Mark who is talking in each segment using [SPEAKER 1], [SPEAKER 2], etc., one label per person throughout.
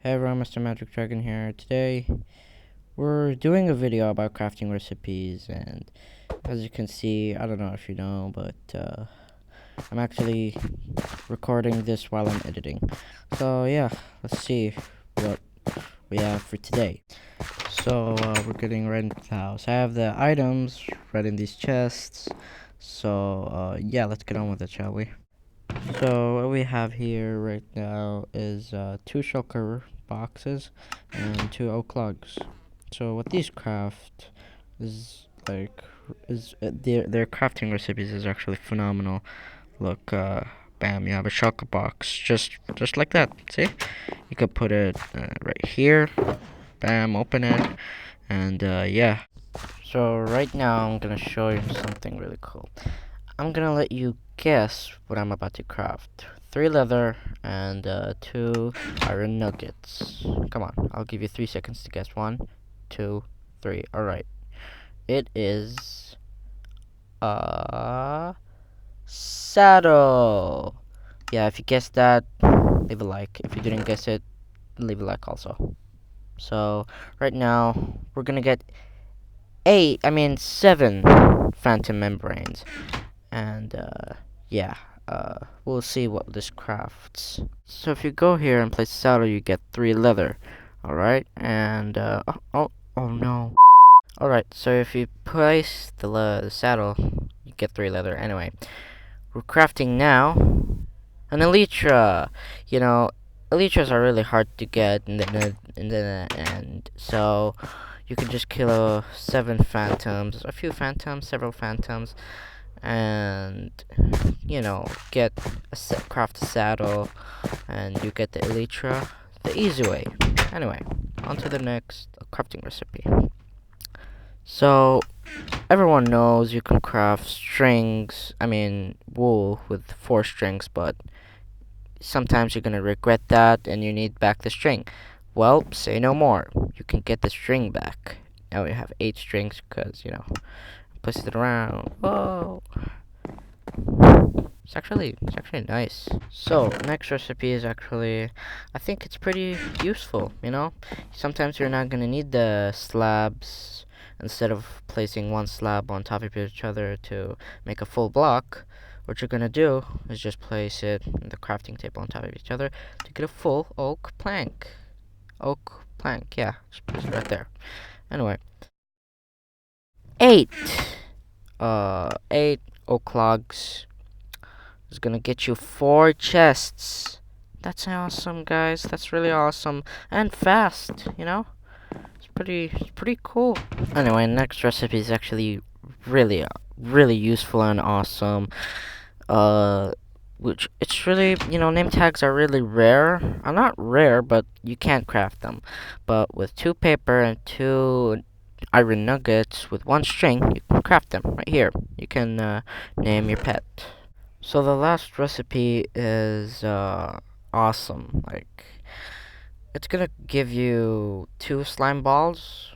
[SPEAKER 1] Hey everyone, Mr. Magic Dragon here. Today, we're doing a video about crafting recipes, and as you can see, I don't know if you know, but I'm actually recording this while I'm editing. So yeah, let's see what we have for today. So we're getting right into the house. I have the items right in these chests. So yeah, let's get on with it, shall we? So what we have here right now is two shulker boxes and two oak logs. So what these craft is like is their crafting recipes is actually phenomenal. Look, bam, you have a shulker box just like that. See, you could put it right here. Bam, open it, and yeah. So right now I'm gonna show you something really cool. I'm gonna let you guess what I'm about to craft. 3 leather and 2 iron nuggets. Come on, I'll give you 3 seconds to guess. 1, 2, 3. Alright. It is a saddle. Yeah, if you guessed that, leave a like. If you didn't guess it, leave a like also. So, right now, we're gonna get 7 phantom membranes. And yeah, we'll see what this crafts. So if you go here and place saddle, you get 3 leather. Alright, and oh no. Alright, so if you place the saddle, you get 3 leather. Anyway, we're crafting now an elytra. You know, elytras are really hard to get in the end, so you can just kill 7 phantoms, a few phantoms, several phantoms, and get craft a saddle, and you get the elytra the easy way. Anyway, on to the next crafting recipe. So everyone knows you can craft wool with 4 strings, but sometimes you're gonna regret that and you need back the string. Well, say no more, you can get the string back. Now we have 8 strings because place it around. Whoa, it's actually nice. So next recipe is actually, I think it's pretty useful. Sometimes you're not gonna need the slabs. Instead of placing one slab on top of each other to make a full block, what you're gonna do is just place it in the crafting table on top of each other to get a full oak plank. Yeah, just place it right there. Anyway, 8 oak logs is gonna get you 4 chests. That's awesome, guys. That's really awesome and fast. It's pretty cool. Anyway, next recipe is actually really useful and awesome. Which it's really, name tags are really rare. Not rare, but you can't craft them. But with 2 paper and 2 iron nuggets with 1 string, you can craft them right here. You can name your pet. So the last recipe is awesome. Like, it's gonna give you 2 slime balls.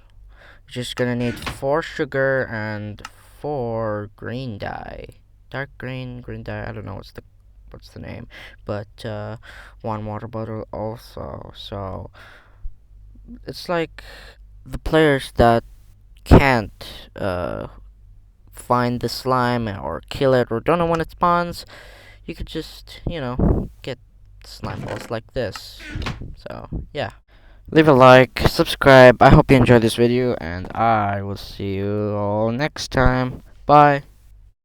[SPEAKER 1] You're just gonna need 4 sugar and 4 green dye. Dark green dye. I don't know what's the name, but 1 water bottle also. So it's like the players that can't find the slime or kill it or don't know when it spawns, you could just get slime balls like this. So yeah, leave a like, subscribe. I hope you enjoyed this video, and I will see you all next time. Bye.